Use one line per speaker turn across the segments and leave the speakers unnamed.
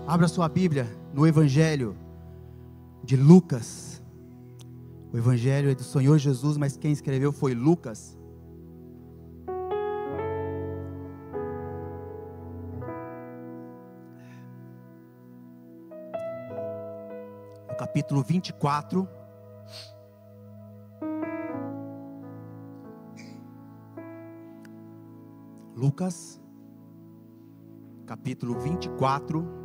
Abra sua Bíblia no Evangelho de Lucas. O Evangelho é do Senhor Jesus, mas quem escreveu foi Lucas. No capítulo 24. Lucas, capítulo 24,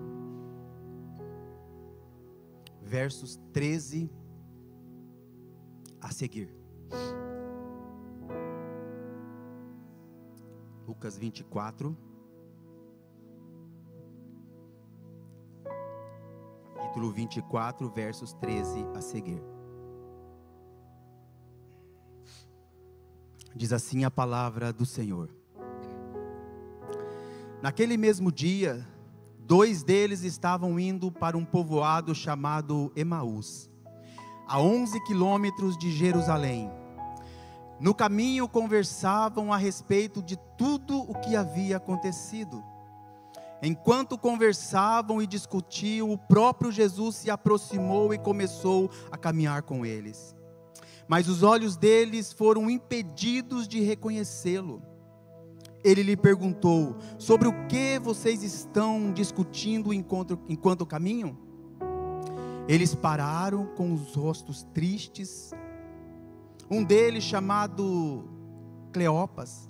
versos 13 a seguir. Lucas 24, capítulo 24, versos 13 a seguir. Diz assim a palavra do Senhor. Naquele mesmo dia, 2 deles estavam indo para um povoado chamado Emaús, a 11 quilômetros de Jerusalém. No caminho conversavam a respeito de tudo o que havia acontecido. Enquanto conversavam e discutiam, o próprio Jesus se aproximou e começou a caminhar com eles. Mas os olhos deles foram impedidos de reconhecê-lo. Ele lhe perguntou: sobre o que vocês estão discutindo enquanto caminham? Eles pararam com os rostos tristes. Um deles, chamado Cleopas,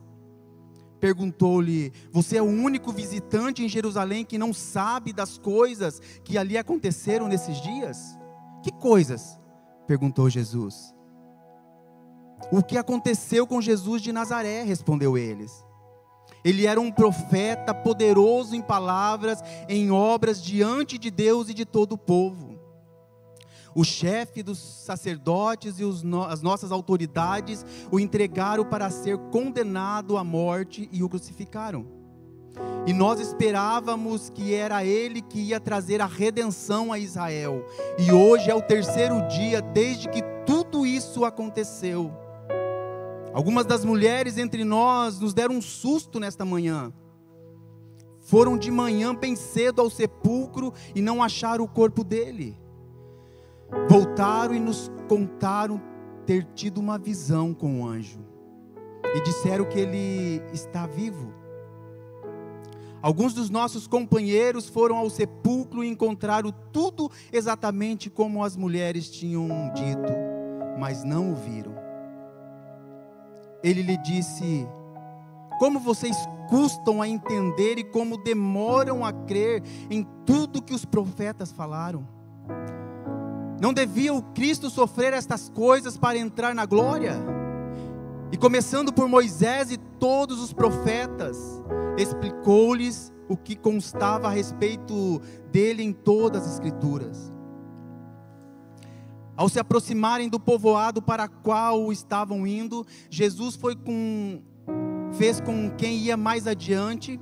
perguntou-lhe: você é o único visitante em Jerusalém que não sabe das coisas que ali aconteceram nesses dias? Que coisas? Perguntou Jesus. O que aconteceu com Jesus de Nazaré, respondeu eles. Ele era um profeta poderoso em palavras, em obras diante de Deus e de todo o povo. O chefe dos sacerdotes e as nossas autoridades o entregaram para ser condenado à morte e o crucificaram. E nós esperávamos que era ele que ia trazer a redenção a Israel. E hoje é o 3º dia desde que tudo isso aconteceu. Algumas das mulheres entre nós nos deram um susto nesta manhã. Foram de manhã bem cedo ao sepulcro e não acharam o corpo dele. Voltaram e nos contaram ter tido uma visão com o anjo. E disseram que ele está vivo. Alguns dos nossos companheiros foram ao sepulcro e encontraram tudo exatamente como as mulheres tinham dito, mas não o viram. Ele lhe disse: como vocês custam a entender e como demoram a crer em tudo que os profetas falaram? Não devia o Cristo sofrer estas coisas para entrar na glória? E começando por Moisés e todos os profetas, explicou-lhes o que constava a respeito dele em todas as Escrituras. Ao se aproximarem do povoado para qual estavam indo, Jesus fez com quem ia mais adiante,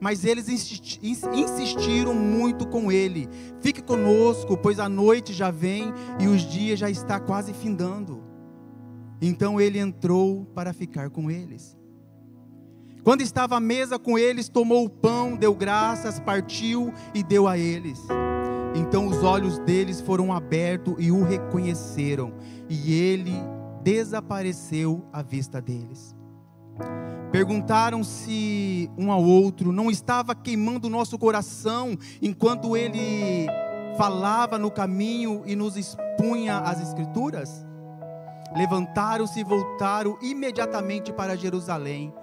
mas eles insistiram muito com ele: fique conosco, pois a noite já vem e os dias já está quase findando. Então ele entrou para ficar com eles. Quando estava à mesa com eles, tomou o pão, deu graças, partiu e deu a eles. Então os olhos deles foram abertos e o reconheceram, e ele desapareceu à vista deles. Perguntaram-se um ao outro: não estava queimando o nosso coração enquanto ele falava no caminho e nos expunha as Escrituras? Levantaram-se e voltaram imediatamente para Jerusalém.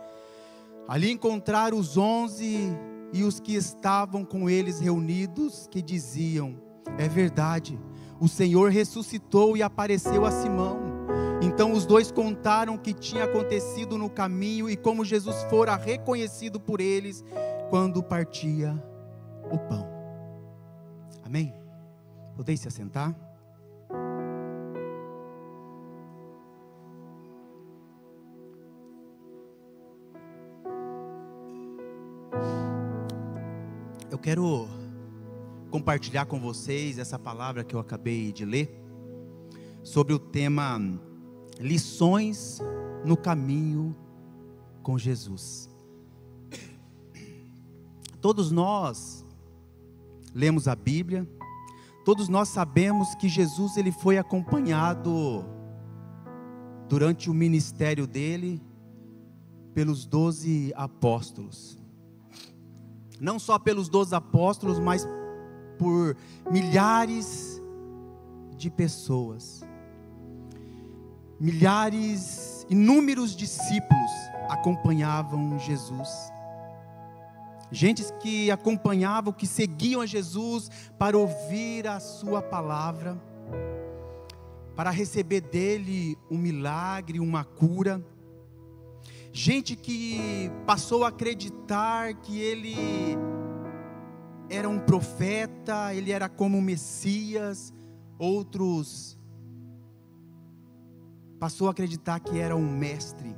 Ali encontraram os 11 e os que estavam com eles reunidos, que diziam: é verdade, o Senhor ressuscitou e apareceu a Simão. Então os 2 contaram o que tinha acontecido no caminho e como Jesus fora reconhecido por eles quando partia o pão. Amém? Podeis se assentar? Eu quero compartilhar com vocês essa palavra que eu acabei de ler, sobre o tema lições no caminho com Jesus. Todos nós lemos a Bíblia, todos nós sabemos que Jesus ele foi acompanhado durante o ministério dele pelos 12 apóstolos. Não só pelos 12 apóstolos, mas por milhares de pessoas. Milhares, inúmeros discípulos acompanhavam Jesus. Gentes que acompanhavam, que seguiam a Jesus para ouvir a sua palavra, para receber dele um milagre, uma cura. Gente que passou a acreditar que ele era um profeta, ele era como o Messias. Outros passou a acreditar que era um mestre.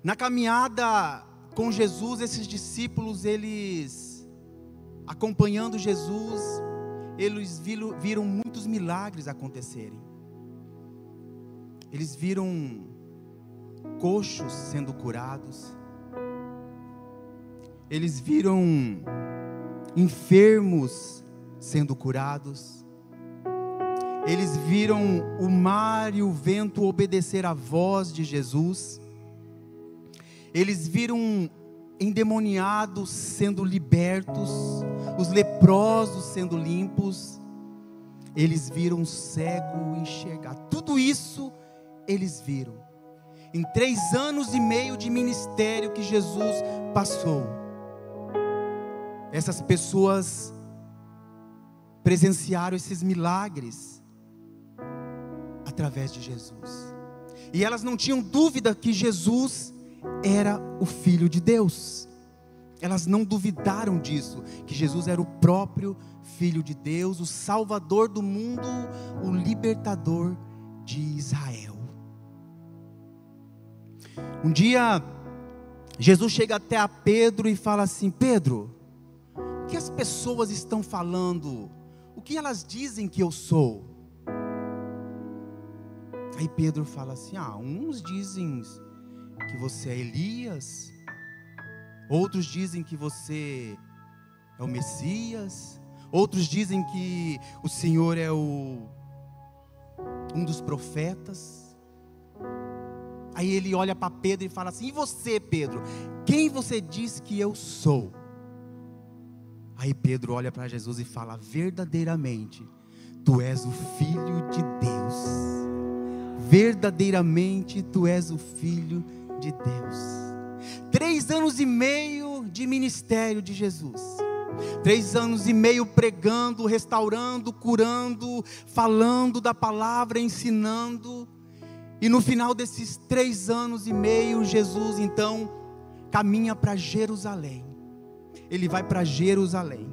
Na caminhada com Jesus, esses discípulos, eles acompanhando Jesus, eles viram muitos milagres acontecerem. Eles viram coxos sendo curados. Eles viram enfermos sendo curados. Eles viram o mar e o vento obedecer à voz de Jesus. Eles viram endemoniados sendo libertos, os leprosos sendo limpos. Eles viram o cego enxergar. Tudo isso eles viram. Em 3 anos e meio de ministério que Jesus passou, essas pessoas presenciaram esses milagres através de Jesus. E elas não tinham dúvida que Jesus era o Filho de Deus. Elas não duvidaram disso, que Jesus era o próprio Filho de Deus, o Salvador do mundo, o libertador de Israel. Um dia, Jesus chega até a Pedro e fala assim: Pedro, o que as pessoas estão falando? O que elas dizem que eu sou? Aí Pedro fala assim: uns dizem que você é Elias, outros dizem que você é o Messias, outros dizem que o Senhor é um dos profetas. Aí ele olha para Pedro e fala assim: e você, Pedro, quem você diz que eu sou? Aí Pedro olha para Jesus e fala: verdadeiramente, tu és o Filho de Deus. Verdadeiramente, tu és o Filho de Deus. 3 anos e meio de ministério de Jesus. 3 anos e meio pregando, restaurando, curando, falando da palavra, ensinando. E no final desses 3 anos e meio, Jesus então caminha para Jerusalém. Ele vai para Jerusalém.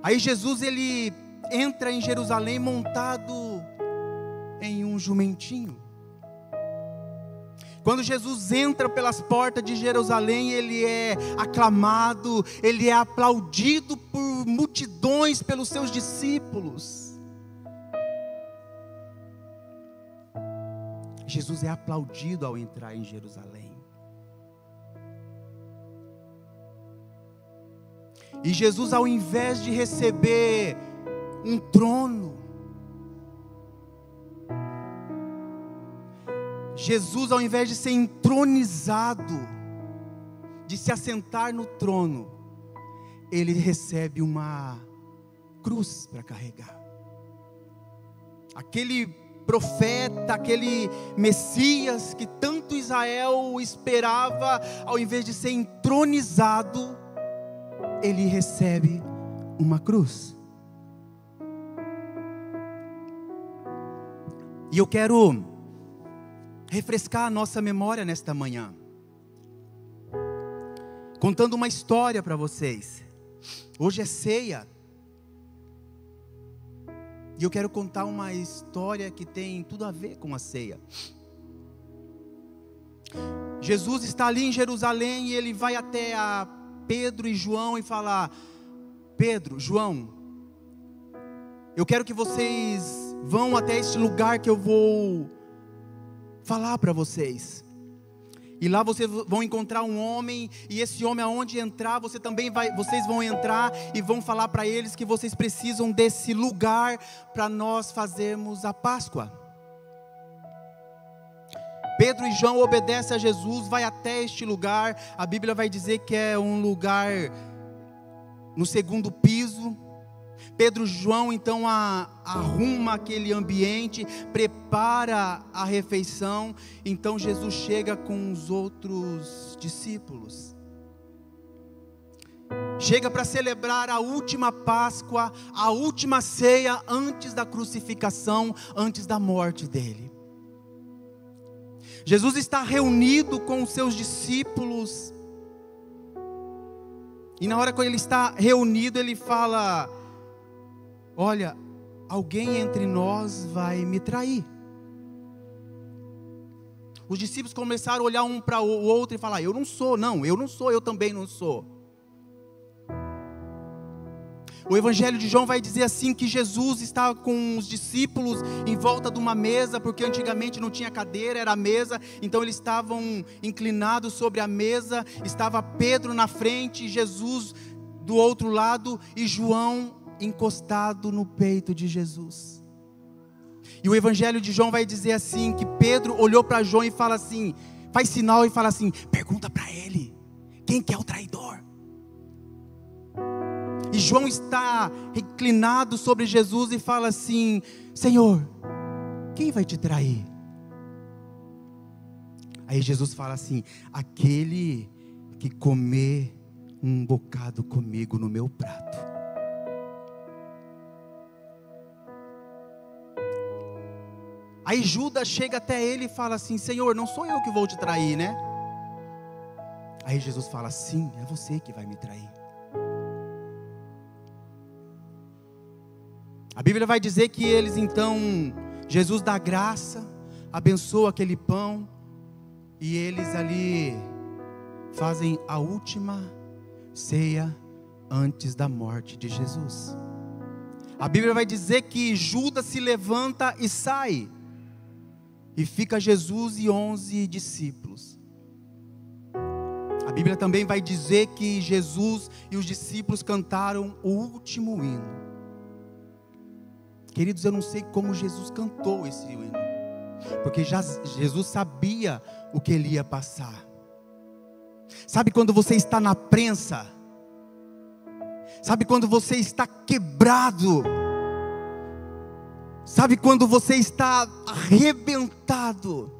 Aí Jesus ele entra em Jerusalém montado em um jumentinho. Quando Jesus entra pelas portas de Jerusalém, ele é aclamado, ele é aplaudido por multidões, pelos seus discípulos. Jesus é aplaudido ao entrar em Jerusalém. E Jesus, ao invés de receber um trono, Jesus, ao invés de ser entronizado, de se assentar no trono, ele recebe uma cruz para carregar. Aquele profeta, aquele Messias que tanto Israel esperava, ao invés de ser entronizado, ele recebe uma cruz. E eu quero refrescar a nossa memória nesta manhã, contando uma história para vocês. Hoje é ceia, e eu quero contar uma história que tem tudo a ver com a ceia. Jesus está ali em Jerusalém e ele vai até a Pedro e João e fala: Pedro, João, eu quero que vocês vão até este lugar que eu vou falar para vocês. E lá vocês vão encontrar um homem, e esse homem, aonde entrar, vocês vão entrar e vão falar para eles que vocês precisam desse lugar para nós fazermos a Páscoa. Pedro e João obedecem a Jesus, vai até este lugar. A Bíblia vai dizer que é um lugar no segundo piso. Pedro e João então arruma aquele ambiente, prepara a refeição. Então Jesus chega com os outros discípulos. Chega para celebrar a última Páscoa, a última ceia antes da crucificação, antes da morte dele. Jesus está reunido com os seus discípulos. E na hora que ele está reunido, ele fala: olha, alguém entre nós vai me trair. Os discípulos começaram a olhar um para o outro e falar: eu não sou, eu também não sou. O Evangelho de João vai dizer assim, que Jesus estava com os discípulos em volta de uma mesa, porque antigamente não tinha cadeira, era mesa, então eles estavam inclinados sobre a mesa. Estava Pedro na frente, Jesus do outro lado e João encostado no peito de Jesus. E o Evangelho de João vai dizer assim, que Pedro olhou para João e fala assim, faz sinal e fala assim: pergunta para ele, quem que é o traidor? E João está reclinado sobre Jesus e fala assim: Senhor, quem vai te trair? Aí Jesus fala assim: aquele que comer um bocado comigo no meu prato. Aí Judas chega até ele e fala assim: Senhor, não sou eu que vou te trair, né? Aí Jesus fala: sim, é você que vai me trair. A Bíblia vai dizer que eles então, Jesus dá graça, abençoa aquele pão, e eles ali fazem a última ceia antes da morte de Jesus. A Bíblia vai dizer que Judas se levanta e sai, e fica Jesus e 11 discípulos. A Bíblia também vai dizer que Jesus e os discípulos cantaram o último hino. Queridos, eu não sei como Jesus cantou esse hino, porque Jesus sabia o que ele ia passar. Sabe quando você está na prensa? Sabe quando você está quebrado? Sabe quando você está arrebentado?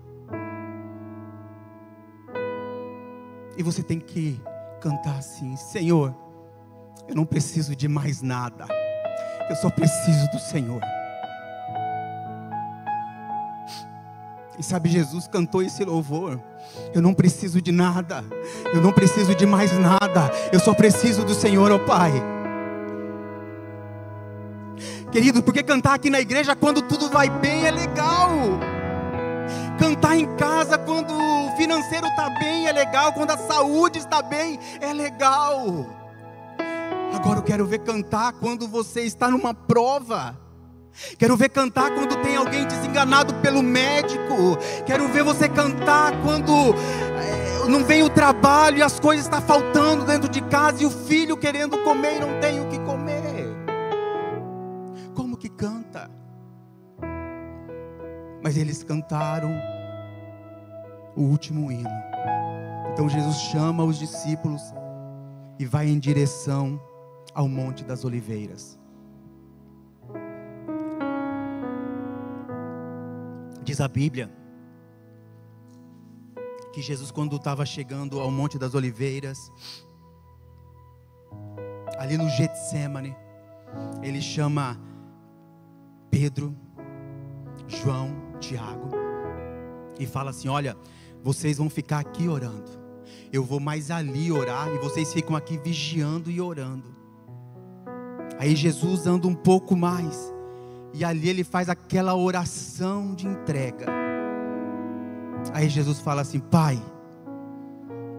E você tem que cantar assim: Senhor, eu não preciso de mais nada, eu só preciso do Senhor. E sabe, Jesus cantou esse louvor: eu não preciso de nada, eu não preciso de mais nada, eu só preciso do Senhor, ó Pai. Querido, porque cantar aqui na igreja quando tudo vai bem é legal. Cantar em casa quando o financeiro está bem é legal, quando a saúde está bem é legal. Agora eu quero ver cantar quando você está numa prova. Quero ver cantar quando tem alguém desenganado pelo médico. Quero ver você cantar quando não vem o trabalho e as coisas estão faltando dentro de casa, e o filho querendo comer e não tem o que comer. Como que canta? Mas eles cantaram o último hino. Então Jesus chama os discípulos e vai em direção ao Monte das Oliveiras. Diz a Bíblia que Jesus, quando estava chegando ao Monte das Oliveiras, ali no Getsêmani, ele chama Pedro, João, Tiago e fala assim: olha, vocês vão ficar aqui orando, eu vou mais ali orar, e vocês ficam aqui vigiando e orando. Aí Jesus anda um pouco mais, e ali ele faz aquela oração de entrega. Aí Jesus fala assim: Pai,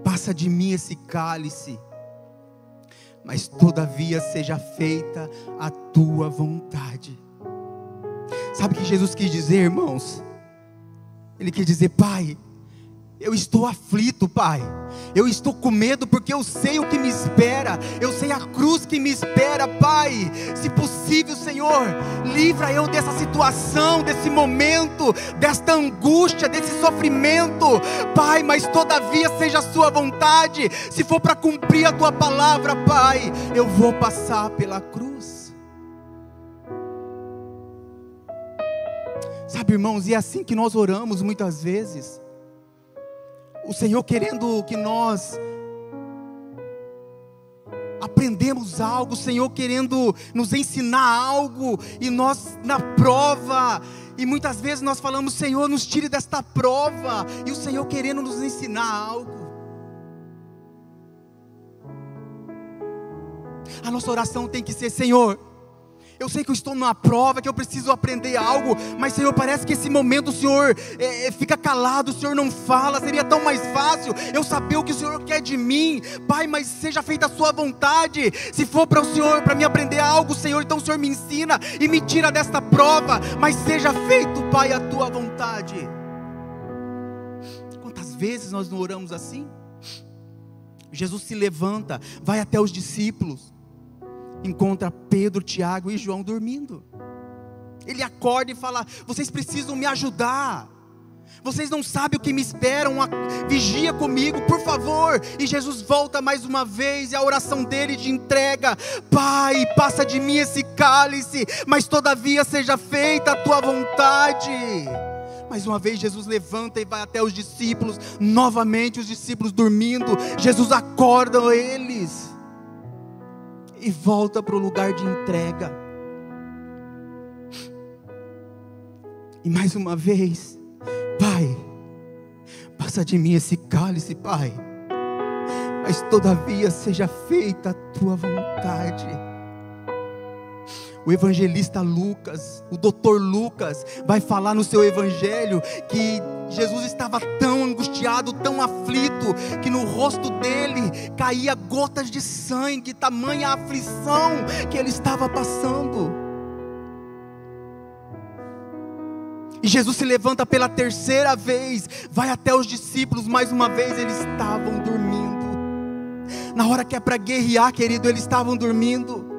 passa de mim esse cálice, mas todavia seja feita a tua vontade. Sabe o que Jesus quis dizer, irmãos? Ele quis dizer: Pai, Eu estou aflito, Pai. Eu estou com medo porque eu sei o que me espera. Eu sei a cruz que me espera, Pai. Se possível, Senhor, livra eu dessa situação, desse momento, desta angústia, desse sofrimento, Pai. Mas todavia seja a sua vontade. Se for para cumprir a tua palavra, Pai, eu vou passar pela cruz. Sabe, irmãos, e é assim que nós oramos muitas vezes. O Senhor querendo que nós aprendemos algo, o Senhor querendo nos ensinar algo, e nós na prova, e muitas vezes nós falamos: Senhor, nos tire desta prova, e o Senhor querendo nos ensinar algo. A nossa oração tem que ser: Senhor, eu sei que eu estou numa prova, que eu preciso aprender algo, mas Senhor, parece que esse momento o Senhor fica calado, o Senhor não fala. Seria tão mais fácil eu saber o que o Senhor quer de mim, Pai, mas seja feita a sua vontade. Se for para o Senhor, para mim aprender algo, Senhor, então o Senhor me ensina e me tira desta prova, mas seja feito, Pai, a tua vontade. Quantas vezes nós não oramos assim? Jesus se levanta, vai até os discípulos, encontra Pedro, Tiago e João dormindo. Ele acorda e fala: vocês precisam me ajudar, vocês não sabem o que me esperam, vigia comigo, por favor. E Jesus volta mais uma vez, e a oração dele de entrega: Pai, passa de mim esse cálice, mas todavia seja feita a tua vontade. Mais uma vez Jesus levanta e vai até os discípulos, novamente os discípulos dormindo. Jesus acorda eles e volta para o lugar de entrega. E mais uma vez: Pai, passa de mim esse cálice, Pai, mas todavia seja feita a tua vontade. O evangelista Lucas, o doutor Lucas, vai falar no seu evangelho que Jesus estava tão angustiado, tão aflito, que no rosto dele caía gotas de sangue, tamanha a aflição que ele estava passando. E Jesus se levanta pela terceira vez, vai até os discípulos, mais uma vez eles estavam dormindo. Na hora que é para guerrear, querido, eles estavam dormindo.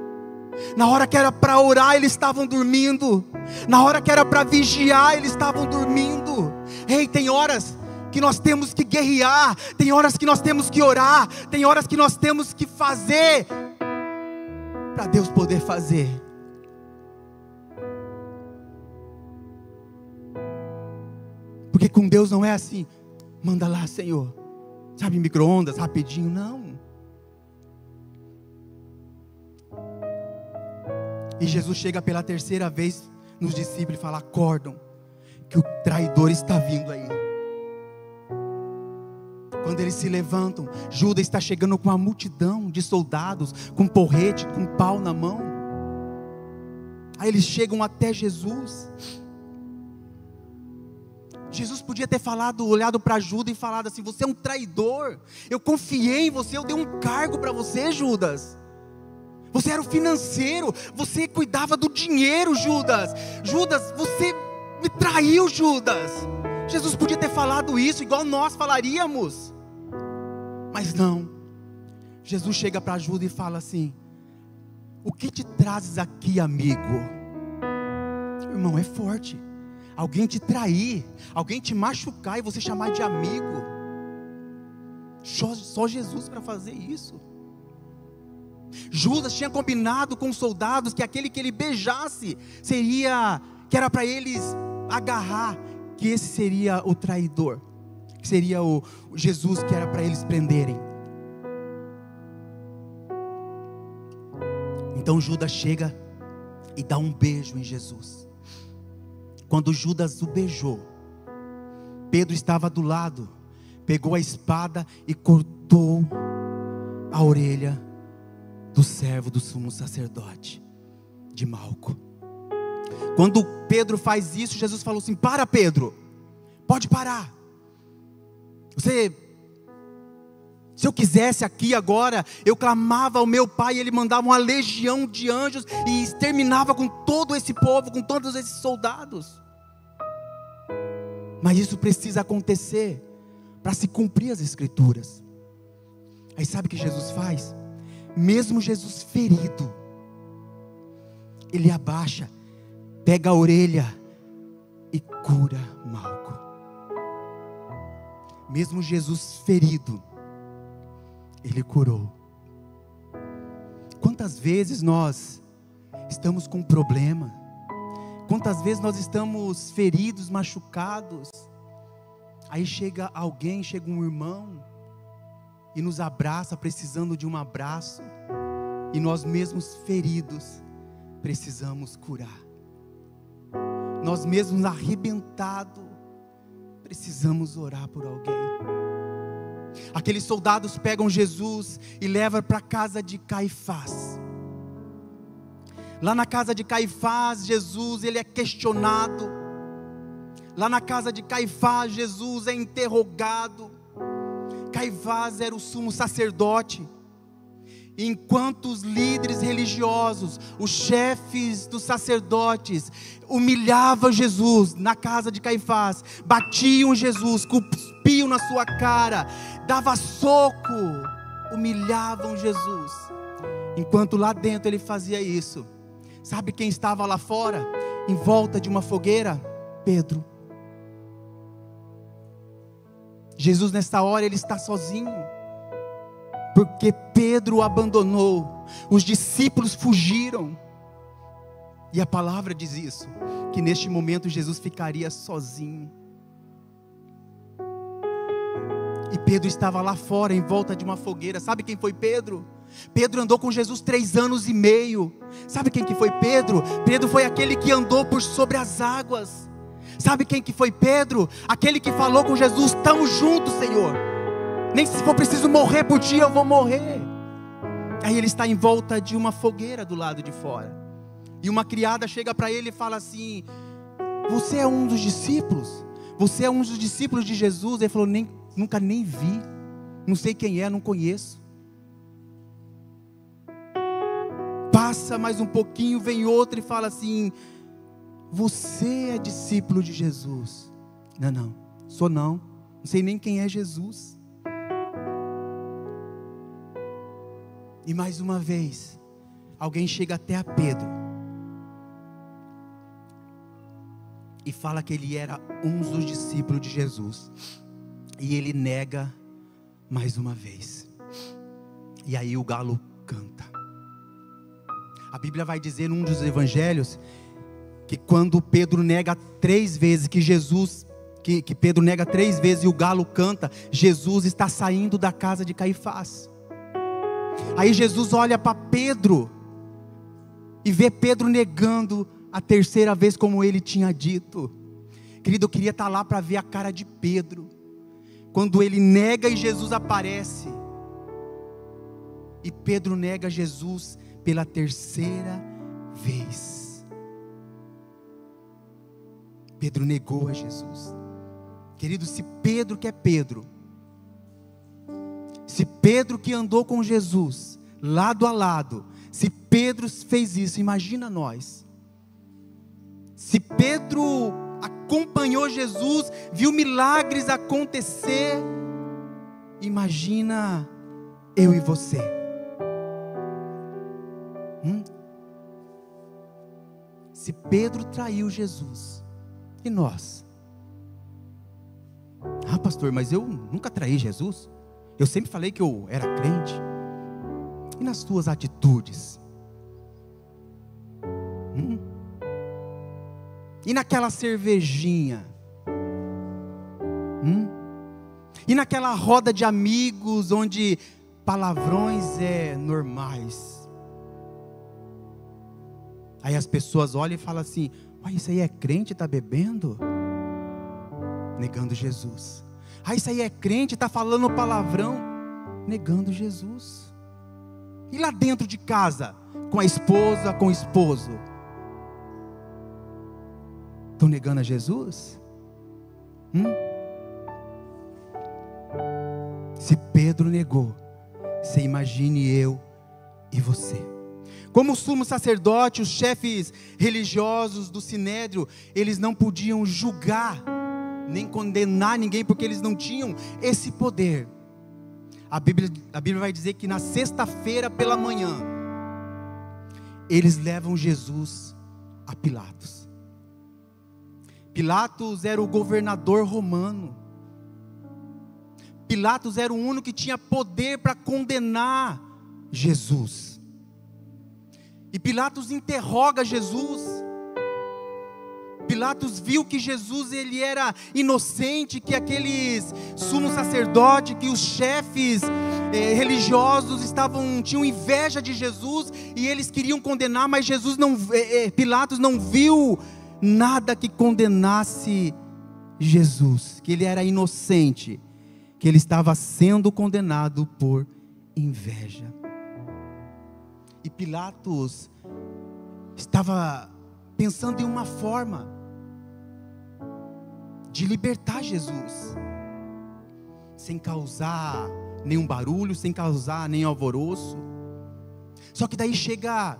Na hora que era para orar, eles estavam dormindo. Na hora que era para vigiar, eles estavam dormindo. Ei, tem horas que nós temos que guerrear, tem horas que nós temos que orar, tem horas que nós temos que fazer para Deus poder fazer. Porque com Deus não é assim: manda lá, Senhor, sabe, micro-ondas, rapidinho. Não. E Jesus chega pela terceira vez nos discípulos e fala: acordam, que o traidor está vindo aí. Quando eles se levantam, Judas está chegando com uma multidão de soldados, com porrete, com pau na mão. Aí eles chegam até Jesus. Jesus podia ter falado, olhado para Judas e falado assim: você é um traidor, eu confiei em você, eu dei um cargo para você, Judas. Você era o financeiro, você cuidava do dinheiro, Judas. Judas, você me traiu, Judas. Jesus podia ter falado isso, igual nós falaríamos. Mas não. Jesus chega para Judas e fala assim: o que te trazes aqui, amigo? Irmão, é forte. Alguém te trair, alguém te machucar e você chamar de amigo. Só Jesus para fazer isso. Judas tinha combinado com os soldados que aquele que ele beijasse que era para eles agarrar, que esse seria o traidor, que seria o Jesus, que era para eles prenderem. Então Judas chega e dá um beijo em Jesus. Quando Judas o beijou, Pedro estava do lado, pegou a espada e cortou a orelha do servo do sumo sacerdote, de Malco. Quando Pedro faz isso, Jesus falou assim: para, Pedro, pode parar. Se eu quisesse aqui agora, eu clamava ao meu Pai, e Ele mandava uma legião de anjos e exterminava com todo esse povo, com todos esses soldados. Mas isso precisa acontecer para se cumprir as Escrituras. Aí sabe o que Jesus faz? Mesmo Jesus ferido, ele abaixa, pega a orelha e cura Malco. Mesmo Jesus ferido, ele curou. Quantas vezes nós estamos com problema? Quantas vezes nós estamos feridos, machucados? Aí chega alguém, chega um irmão e nos abraça, precisando de um abraço, e nós mesmos feridos precisamos curar. Nós mesmos arrebentados precisamos orar por alguém. Aqueles soldados pegam Jesus e levam para a casa de Caifás. Lá na casa de Caifás, Jesus ele é questionado. Lá na casa de Caifás, Jesus é interrogado. Caifás era o sumo sacerdote. Enquanto os líderes religiosos, os chefes dos sacerdotes, humilhavam Jesus na casa de Caifás, batiam Jesus, cuspiam na sua cara, davam soco, humilhavam Jesus. Enquanto lá dentro ele fazia isso, sabe quem estava lá fora, em volta de uma fogueira? Pedro. Jesus nessa hora ele está sozinho, porque Pedro o abandonou, os discípulos fugiram, e a palavra diz isso, que neste momento Jesus ficaria sozinho, e Pedro estava lá fora, em volta de uma fogueira. Sabe quem foi Pedro? Pedro andou com Jesus 3 anos e meio, sabe quem que foi Pedro? Pedro foi aquele que andou por sobre as águas. Sabe quem que foi Pedro? Aquele que falou com Jesus: estamos juntos, Senhor, nem se for preciso morrer por ti, eu vou morrer. Aí ele está em volta de uma fogueira do lado de fora, e uma criada chega para ele e fala assim: você é um dos discípulos? Você é um dos discípulos de Jesus? Ele falou: nunca nem vi, não sei quem é, não conheço. Passa mais um pouquinho, vem outro e fala assim: você é discípulo de Jesus? Não, sou não sei nem quem é Jesus. E mais uma vez, alguém chega até a Pedro e fala que ele era um dos discípulos de Jesus, e ele nega mais uma vez, e aí o galo canta. A Bíblia vai dizer num dos evangelhos, que quando Pedro nega 3 vezes, que Pedro nega 3 vezes e o galo canta, Jesus está saindo da casa de Caifás. Aí Jesus olha para Pedro e vê Pedro negando a 3ª vez, como ele tinha dito. Querido, eu queria estar lá para ver a cara de Pedro quando ele nega e Jesus aparece. E Pedro nega Jesus pela 3ª vez. Pedro negou a Jesus. Querido, se Pedro, que é Pedro, se Pedro que andou com Jesus lado a lado, se Pedro fez isso, imagina nós. Se Pedro acompanhou Jesus, viu milagres acontecer, imagina eu e você. Se Pedro traiu Jesus, e nós? Ah, pastor, mas eu nunca traí Jesus, eu sempre falei que eu era crente. E nas tuas atitudes? E naquela cervejinha? E naquela roda de amigos onde palavrões é normais? Aí as pessoas olham e falam assim: olha, isso aí é crente, está bebendo? Negando Jesus. Ah, isso aí é crente, está falando palavrão? Negando Jesus. E lá dentro de casa, com a esposa, com o esposo, estão negando a Jesus? Se Pedro negou, você imagine eu e você. Como o sumo sacerdote, os chefes religiosos do Sinédrio, eles não podiam julgar nem condenar ninguém, porque eles não tinham esse poder. A Bíblia vai dizer que na sexta-feira pela manhã, eles levam Jesus a Pilatos. Pilatos era o governador romano. Pilatos era o único que tinha poder para condenar Jesus. E Pilatos interroga Jesus. Pilatos viu que Jesus ele era inocente, que aqueles sumos sacerdotes, que os chefes religiosos tinham inveja de Jesus e eles queriam condenar, mas Pilatos não viu nada que condenasse Jesus, que ele era inocente, que ele estava sendo condenado por inveja. E Pilatos estava pensando em uma forma de libertar Jesus, sem causar nenhum barulho, sem causar nenhum alvoroço. Só que daí chega,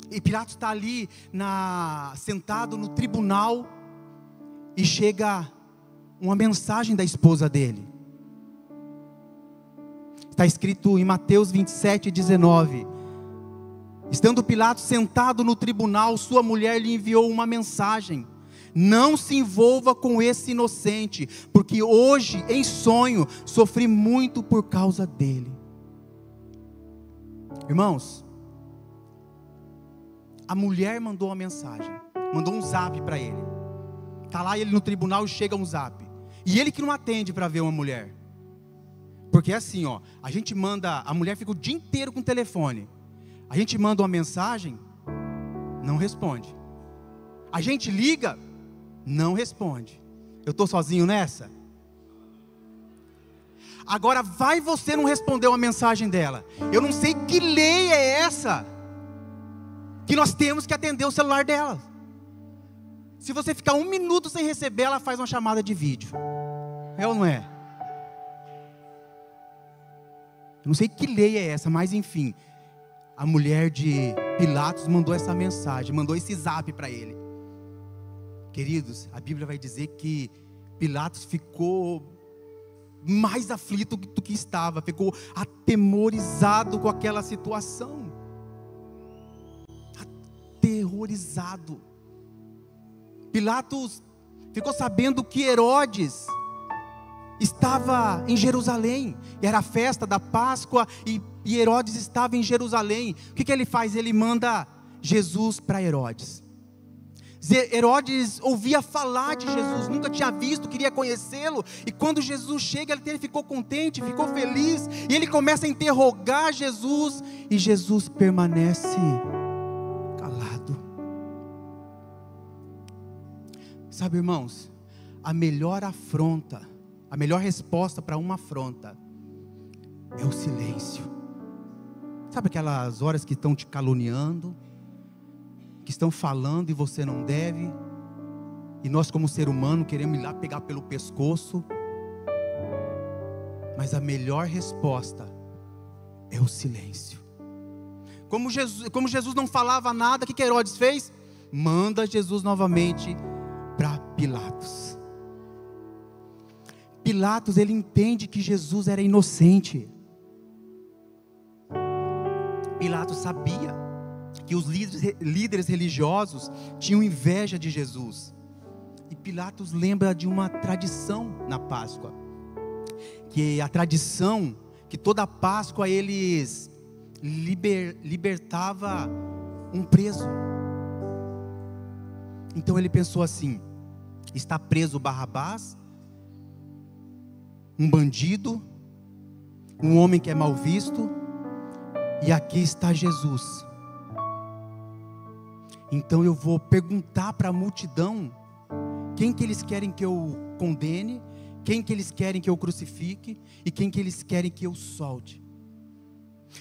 e Pilatos está ali sentado no tribunal, e chega uma mensagem da esposa dele. Está escrito em Mateus 27:19. Estando Pilatos sentado no tribunal, sua mulher lhe enviou uma mensagem: não se envolva com esse inocente, porque hoje em sonho sofri muito por causa dele. Irmãos, a mulher mandou uma mensagem, mandou um zap para ele. Está lá ele no tribunal e chega um zap, e ele que não atende para ver uma mulher, porque é assim, a mulher fica o dia inteiro com o telefone. A gente manda uma mensagem, não responde. A gente liga, não responde. Eu estou sozinho nessa? Agora vai você não responder uma mensagem dela. Eu não sei que lei é essa, que nós temos que atender o celular dela. Se você ficar 1 minuto sem receber, ela faz uma chamada de vídeo. É ou não é? Eu não sei que lei é essa, mas enfim, a mulher de Pilatos mandou essa mensagem, mandou esse zap para ele. Queridos, a Bíblia vai dizer que Pilatos ficou mais aflito do que estava, ficou atemorizado com aquela situação. Aterrorizado. Pilatos ficou sabendo que Herodes estava em Jerusalém, era a festa da Páscoa, e Herodes estava em Jerusalém. O que ele faz? Ele manda Jesus para Herodes. Herodes ouvia falar de Jesus, nunca tinha visto, queria conhecê-lo, e quando Jesus chega, ele ficou contente, ficou feliz, e ele começa a interrogar Jesus, e Jesus permanece calado. Sabe, irmãos, a melhor afronta, a melhor resposta para uma afronta é o silêncio. Sabe aquelas horas que estão te caluniando, que estão falando e você não deve, e nós como ser humano queremos ir lá pegar pelo pescoço, mas a melhor resposta é o silêncio. Como Jesus não falava nada, o que Herodes fez? Manda Jesus novamente para Pilatos. Pilatos, ele entende que Jesus era inocente. Pilatos sabia que os líderes religiosos tinham inveja de Jesus. E Pilatos lembra de uma tradição na Páscoa, que a tradição, que toda Páscoa eles libertava um preso. Então ele pensou assim: está preso Barrabás, um bandido, um homem que é mal visto, e aqui está Jesus. Então eu vou perguntar para a multidão quem que eles querem que eu condene, quem que eles querem que eu crucifique e quem que eles querem que eu solte.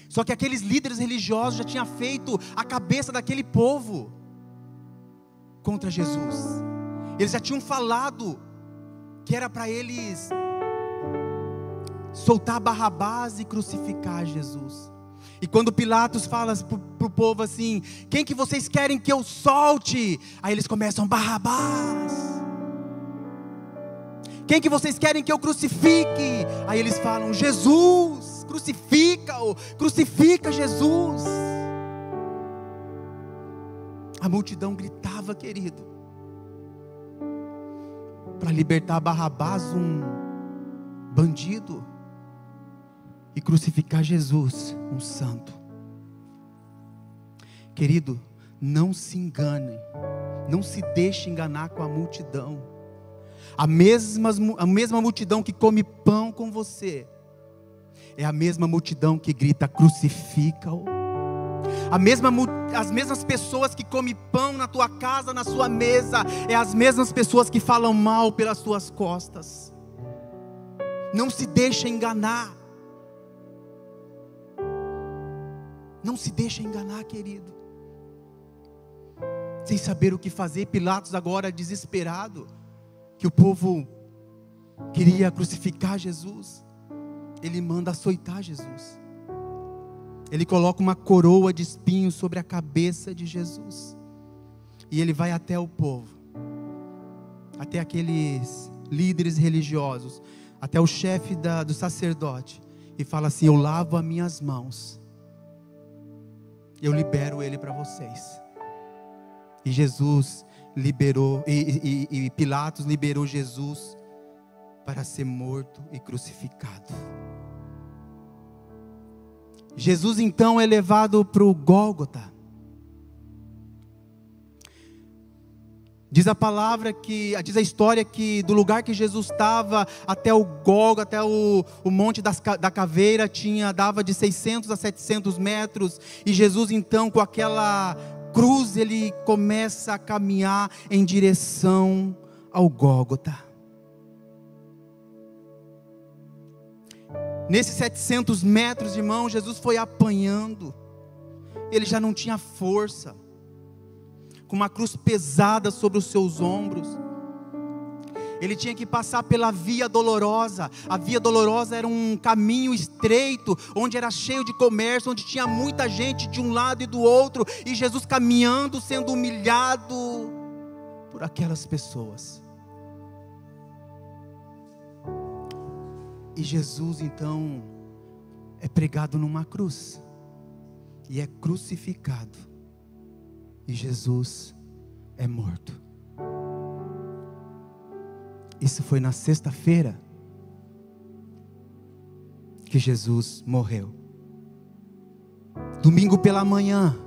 Só que aqueles líderes religiosos já tinham feito a cabeça daquele povo contra Jesus. Eles já tinham falado que era para eles soltar Barrabás e crucificar Jesus. E quando Pilatos fala para o povo assim: quem que vocês querem que eu solte? Aí eles começam: Barrabás. Quem que vocês querem que eu crucifique? Aí eles falam: Jesus, crucifica-o, crucifica Jesus. A multidão gritava, querido, para libertar Barrabás, um bandido, e crucificar Jesus, um santo. Querido, não se engane, não se deixe enganar com a multidão. A mesma multidão que come pão com você é a mesma multidão que grita: crucifica-o. As mesmas pessoas que comem pão na tua casa, na sua mesa, é as mesmas pessoas que falam mal pelas tuas costas. Não se deixe enganar. Não se deixe enganar, querido. Sem saber o que fazer, Pilatos agora desesperado, que o povo queria crucificar Jesus, ele manda açoitar Jesus. Ele coloca uma coroa de espinhos sobre a cabeça de Jesus, e ele vai até o povo, até aqueles líderes religiosos, até o chefe do sacerdote, e fala assim: eu lavo as minhas mãos, eu libero ele para vocês. E Jesus liberou, e Pilatos liberou Jesus para ser morto e crucificado. Jesus então é levado para o Gólgota. Diz a palavra diz a história que do lugar que Jesus estava até o Gólgota, até o Monte da Caveira, dava de 600 a 700 metros. E Jesus então, com aquela cruz, ele começa a caminhar em direção ao Gólgota. Nesses 700 metros, irmão, Jesus foi apanhando. Ele já não tinha força, com uma cruz pesada sobre os seus ombros. Ele tinha que passar pela Via Dolorosa. A Via Dolorosa era um caminho estreito, onde era cheio de comércio, onde tinha muita gente de um lado e do outro, e Jesus caminhando, sendo humilhado por aquelas pessoas. E Jesus então é pregado numa cruz, e é crucificado, e Jesus é morto. Isso foi na sexta-feira que Jesus morreu. Domingo pela manhã,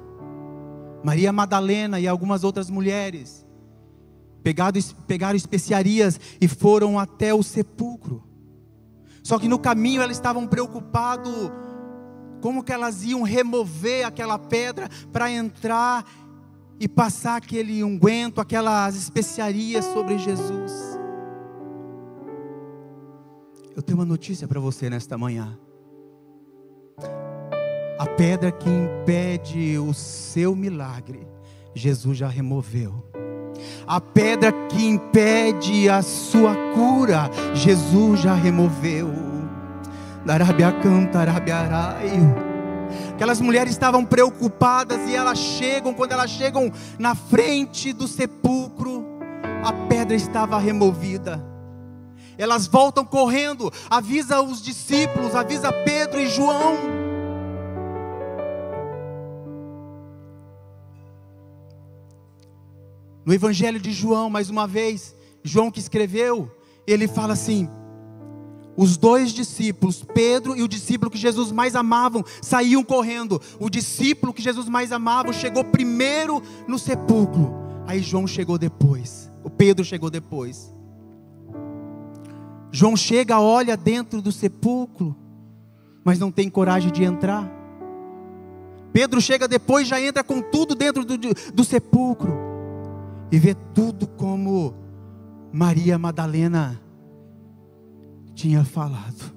Maria Madalena e algumas outras mulheres pegaram especiarias e foram até o sepulcro. Só que no caminho elas estavam preocupadas como que elas iam remover aquela pedra para entrar e passar aquele unguento, aquelas especiarias sobre Jesus. Eu tenho uma notícia para você nesta manhã. A pedra que impede o seu milagre, Jesus já removeu. A pedra que impede a sua cura, Jesus já removeu. Aquelas mulheres estavam preocupadas, e quando elas chegam na frente do sepulcro, a pedra estava removida. Elas voltam correndo, avisa os discípulos, avisa Pedro e João. No Evangelho de João, mais uma vez, João que escreveu, ele fala assim: os dois discípulos, Pedro e o discípulo que Jesus mais amava, saíam correndo. O discípulo que Jesus mais amava chegou primeiro no sepulcro. Aí João chegou depois. O Pedro chegou depois. João chega, olha dentro do sepulcro, mas não tem coragem de entrar. Pedro chega depois, já entra com tudo dentro do sepulcro. E vê tudo como Maria Madalena tinha falado.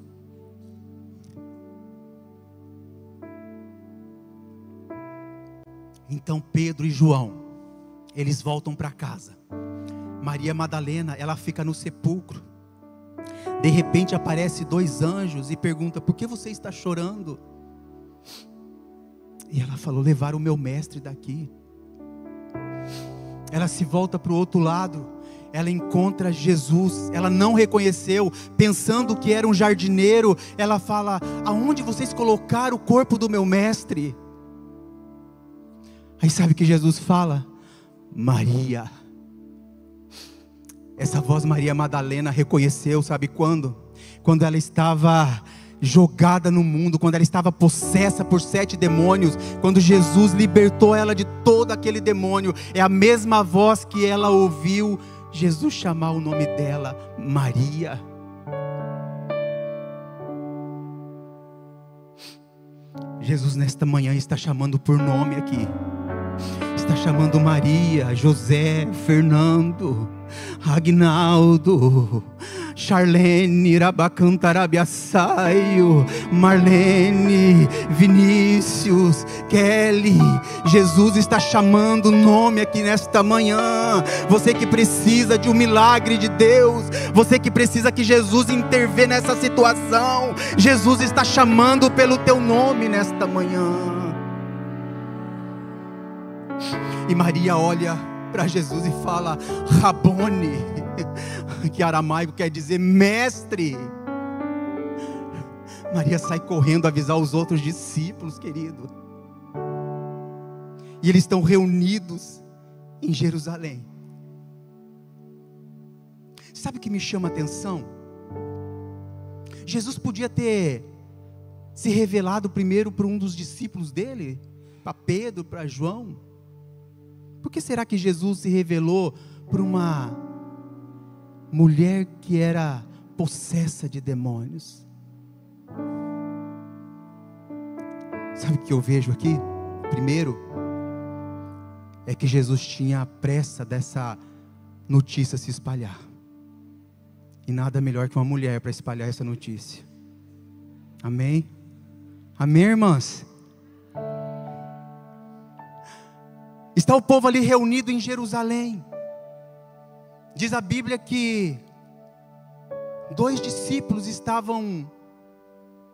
Então Pedro e João, eles voltam para casa. Maria Madalena, ela fica no sepulcro. De repente aparece dois anjos e pergunta: por que você está chorando? E ela falou: levaram o meu mestre daqui. Ela se volta para o outro lado ela encontra Jesus. Ela não reconheceu, pensando que era um jardineiro. Ela fala: aonde vocês colocaram o corpo do meu mestre? Aí sabe o que Jesus fala? Maria. Essa voz Maria Madalena reconheceu, sabe quando? Quando ela estava jogada no mundo, quando ela estava possessa por 7 demônios, quando Jesus libertou ela de todo aquele demônio. É a mesma voz que ela ouviu Jesus chamar o nome dela, Maria. Jesus nesta manhã está chamando por nome aqui. Está chamando Maria, José, Fernando, Agnaldo, Charlene, Rabacantarabiaçaio, Marlene, Vinícius, Kelly. Jesus está chamando o nome aqui nesta manhã. Você que precisa de um milagre de Deus, você que precisa que Jesus intervenha nessa situação, Jesus está chamando pelo teu nome nesta manhã. E Maria olha para Jesus e fala: Rabone, que aramaico quer dizer mestre. Maria sai correndo avisar os outros discípulos, querido. E eles estão reunidos em Jerusalém. Sabe o que me chama a atenção? Jesus podia ter se revelado primeiro para um dos discípulos dele, para Pedro, para João. Por que será que Jesus se revelou para uma mulher que era possessa de demônios? Sabe o que eu vejo aqui? Primeiro, é que Jesus tinha pressa dessa notícia se espalhar. E nada melhor que uma mulher para espalhar essa notícia. Amém? Amém, irmãs? Está o povo ali reunido em Jerusalém. Diz a Bíblia que 2 discípulos estavam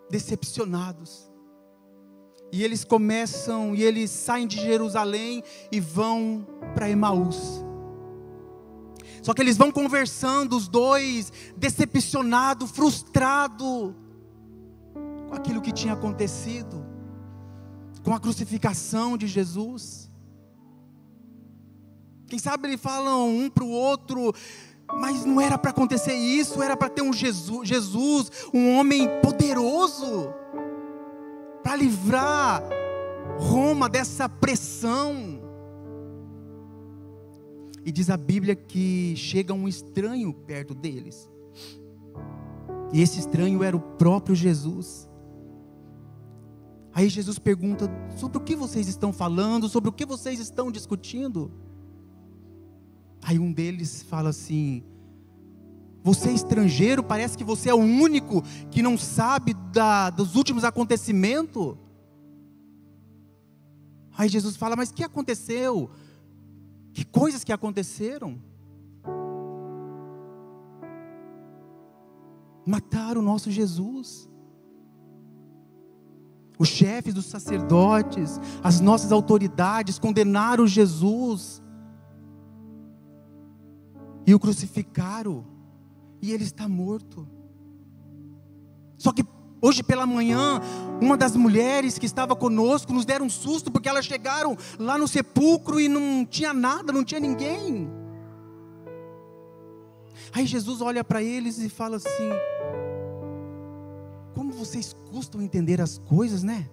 decepcionados. E eles saem de Jerusalém e vão para Emaús. Só que eles vão conversando, os 2, decepcionados, frustrados com aquilo que tinha acontecido, com a crucificação de Jesus. Quem sabe eles falam um para o outro: mas não era para acontecer isso, era para ter um Jesus, um homem poderoso, para livrar Roma dessa pressão. E diz a Bíblia que chega um estranho perto deles. E esse estranho era o próprio Jesus. Aí Jesus pergunta: sobre o que vocês estão falando? Sobre o que vocês estão discutindo? Aí um deles fala assim: você é estrangeiro, parece que você é o único que não sabe dos últimos acontecimentos. Aí Jesus fala: mas o que aconteceu? Que coisas que aconteceram? Mataram o nosso Jesus. Os chefes dos sacerdotes, as nossas autoridades condenaram Jesus e o crucificaram, e ele está morto. Só que hoje pela manhã, uma das mulheres que estava conosco nos deram um susto, porque elas chegaram lá no sepulcro e não tinha nada, não tinha ninguém. Aí Jesus olha para eles e fala assim: como vocês custam entender as coisas, né?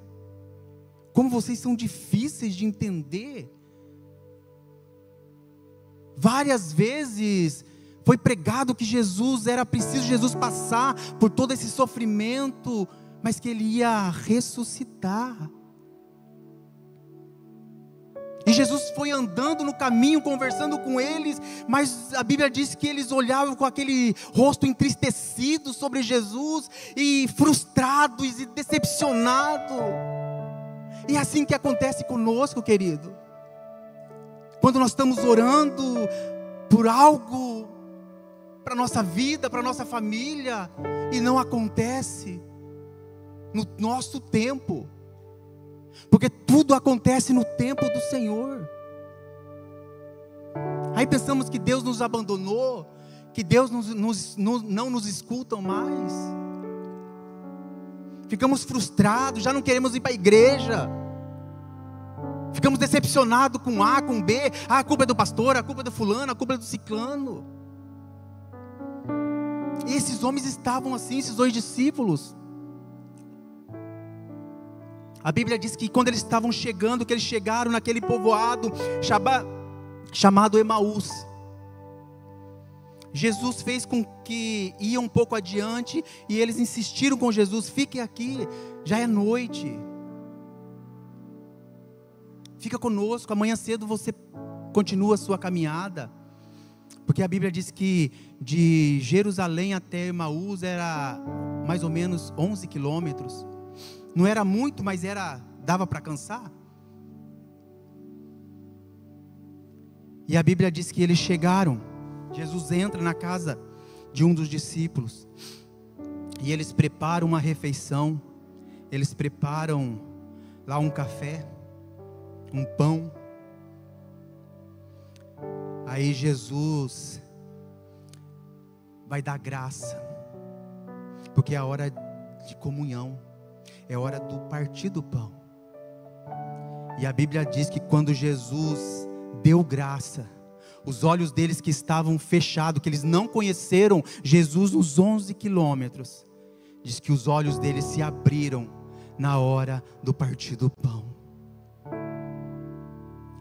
Como vocês são difíceis de entender. Várias vezes foi pregado que era preciso Jesus passar por todo esse sofrimento, mas que ele ia ressuscitar. E Jesus foi andando no caminho, conversando com eles, mas a Bíblia diz que eles olhavam com aquele rosto entristecido sobre Jesus, e frustrados e decepcionados. E é assim que acontece conosco, querido. Quando nós estamos orando por algo, para a nossa vida, para a nossa família, e não acontece no nosso tempo, porque tudo acontece no tempo do Senhor. Aí pensamos que Deus nos abandonou, que Deus não nos escuta mais. Ficamos frustrados, já não queremos ir para a igreja. Ficamos decepcionados com A, com B. Ah, a culpa é do pastor, a culpa é do fulano, a culpa é do ciclano. E esses homens estavam assim, esses 2 discípulos. A Bíblia diz que quando eles estavam chegando, que eles chegaram naquele povoado chamado Emaús. Jesus fez com que iam um pouco adiante e eles insistiram com Jesus: fiquem aqui, já é noite. Fica conosco, amanhã cedo você continua a sua caminhada. Porque a Bíblia diz que de Jerusalém até Emaús era mais ou menos 11 quilômetros. Não era muito, mas dava para cansar. E a Bíblia diz que eles chegaram. Jesus entra na casa de um dos discípulos. E eles preparam uma refeição. Eles preparam lá um café, um pão. Aí Jesus vai dar graça. Porque é a hora de comunhão. É hora do partir do pão. E a Bíblia diz que quando Jesus deu graça, os olhos deles que estavam fechados, que eles não conheceram Jesus nos 11 quilômetros, diz que os olhos deles se abriram na hora do partir do pão.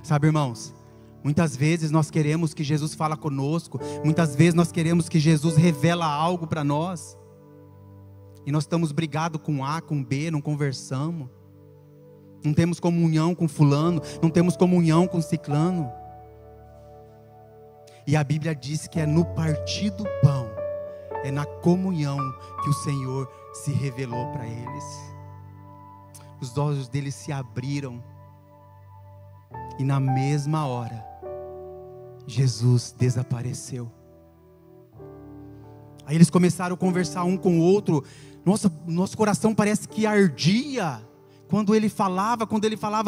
Sabe, irmãos, muitas vezes nós queremos que Jesus fale conosco, muitas vezes nós queremos que Jesus revela algo para nós, e nós estamos brigados com A, com B, não conversamos, não temos comunhão com fulano, não temos comunhão com ciclano. E a Bíblia diz que é no partir do pão, é na comunhão que o Senhor se revelou para eles. Os olhos deles se abriram, e na mesma hora, Jesus desapareceu. Aí eles começaram a conversar um com o outro. Nossa, nosso coração parece que ardia quando ele falava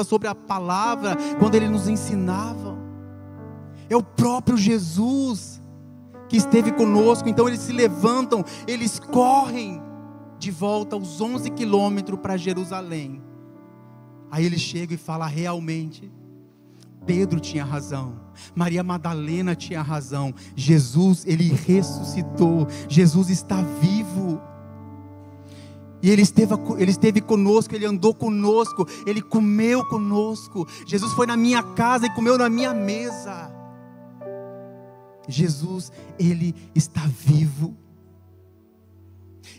sobre a palavra, quando ele nos ensinava. É o próprio Jesus que esteve conosco. Então eles se levantam, eles correm de volta aos 11 quilômetros para Jerusalém. Aí eles chegam e falam: realmente, Pedro tinha razão, Maria Madalena tinha razão, Jesus, ele ressuscitou, Jesus está vivo. E ele esteve conosco, ele andou conosco, ele comeu conosco. Jesus foi na minha casa e comeu na minha mesa. Jesus, ele está vivo.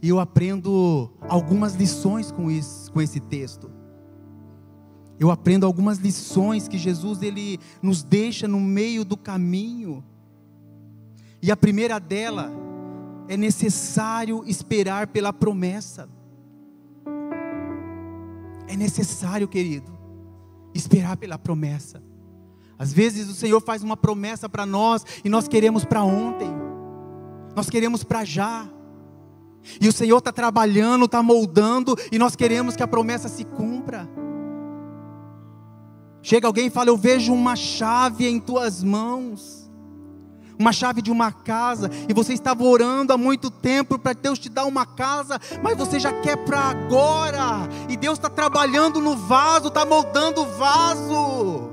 E eu aprendo algumas lições com esse texto. Eu aprendo algumas lições que Jesus ele nos deixa no meio do caminho. E a primeira dela é necessário esperar pela promessa. É necessário, querido, esperar pela promessa. Às vezes o Senhor faz uma promessa para nós e nós queremos para ontem. Nós queremos para já. E o Senhor está trabalhando, está moldando e nós queremos que a promessa se cumpra. Chega alguém e fala: eu vejo uma chave em tuas mãos. Uma chave de uma casa. E você estava orando há muito tempo para Deus te dar uma casa, mas você já quer para agora. E Deus está trabalhando no vaso, está moldando o vaso.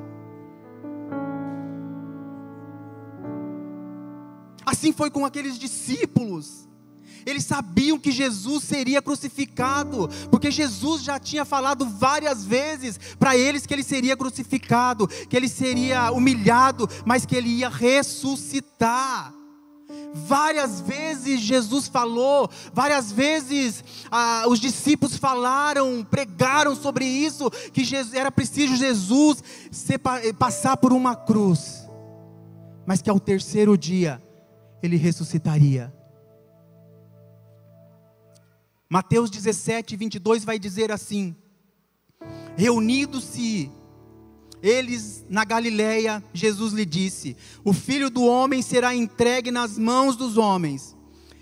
Assim foi com aqueles discípulos. Eles sabiam que Jesus seria crucificado, porque Jesus já tinha falado várias vezes para eles que ele seria crucificado, que ele seria humilhado, mas que ele ia ressuscitar. Várias vezes Jesus falou, várias vezes os discípulos falaram, pregaram sobre isso, que era preciso Jesus passar por uma cruz, mas que ao terceiro dia ele ressuscitaria. Mateus 17, 22 vai dizer assim: reunidos-se eles na Galileia, Jesus lhe disse: o Filho do Homem será entregue nas mãos dos homens,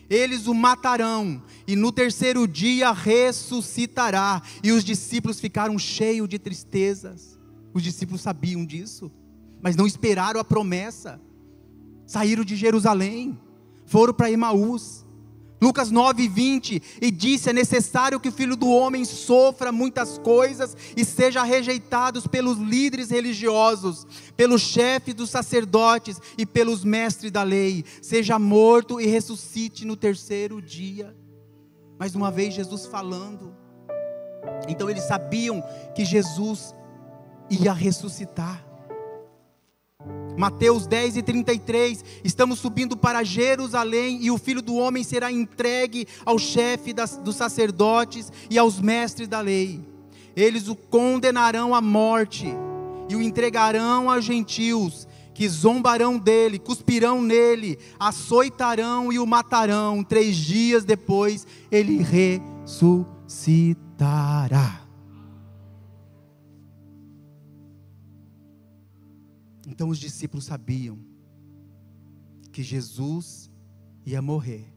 eles o matarão, e no terceiro dia ressuscitará. E os discípulos ficaram cheios de tristezas. Os discípulos sabiam disso, mas não esperaram a promessa. saíram de Jerusalém, foram para Emaús. Lucas 9:20, e disse: é necessário que o Filho do Homem sofra muitas coisas e seja rejeitado pelos líderes religiosos, pelos chefes dos sacerdotes e pelos mestres da lei, seja morto e ressuscite no terceiro dia. Mais uma vez Jesus falando. Então eles sabiam que Jesus ia ressuscitar. Mateus 10:33, estamos subindo para Jerusalém e o Filho do Homem será entregue ao chefe dos sacerdotes e aos mestres da lei. Eles o condenarão à morte e o entregarão aos gentios, que zombarão dele, cuspirão nele, açoitarão e o matarão. 3 dias depois ele ressuscitará. Então os discípulos sabiam que Jesus ia morrer,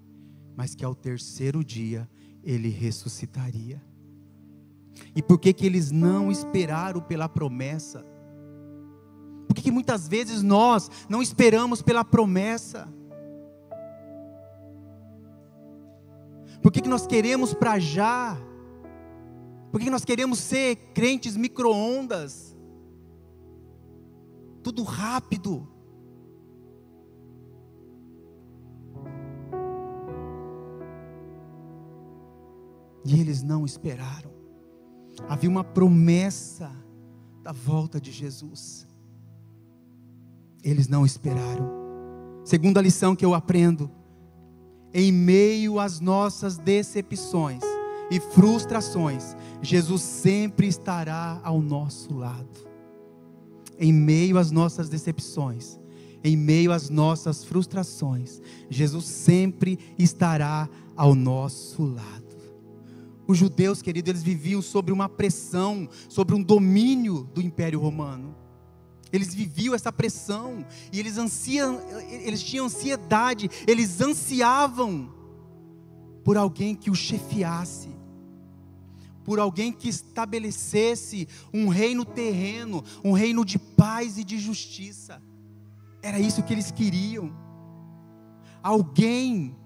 mas que ao terceiro dia ele ressuscitaria. E por que eles não esperaram pela promessa? Por que muitas vezes nós não esperamos pela promessa? Por que nós queremos para já? Por que nós queremos ser crentes micro-ondas? Tudo rápido. E eles não esperaram. Havia uma promessa da volta de Jesus. Eles não esperaram. Segunda lição que eu aprendo: em meio às nossas decepções e frustrações, Jesus sempre estará ao nosso lado. Em meio às nossas decepções, em meio às nossas frustrações, Jesus sempre estará ao nosso lado. Os judeus, queridos, eles viviam sobre uma pressão, sobre um domínio do Império Romano. Eles viviam essa pressão e eles tinham ansiedade, eles ansiavam por alguém que o chefiasse, por alguém que estabelecesse um reino terreno, um reino de paz e de justiça. Era isso que eles queriam. Alguém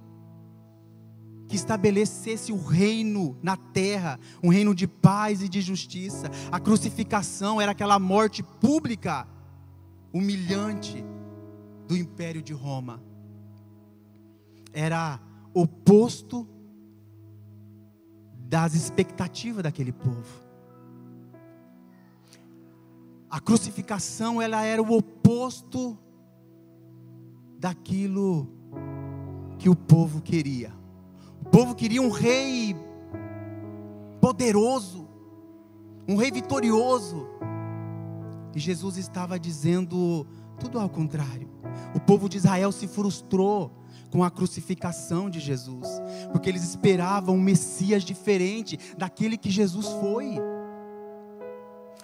que estabelecesse o reino na terra, um reino de paz e de justiça. A crucificação era aquela morte pública, humilhante do Império de Roma. Era oposto das expectativas daquele povo. A crucificação, ela era o oposto daquilo que o povo queria. O povo queria um rei poderoso, um rei vitorioso. E Jesus estava dizendo tudo ao contrário. O povo de Israel se frustrou com a crucificação de Jesus, porque eles esperavam um Messias diferente daquele que Jesus foi.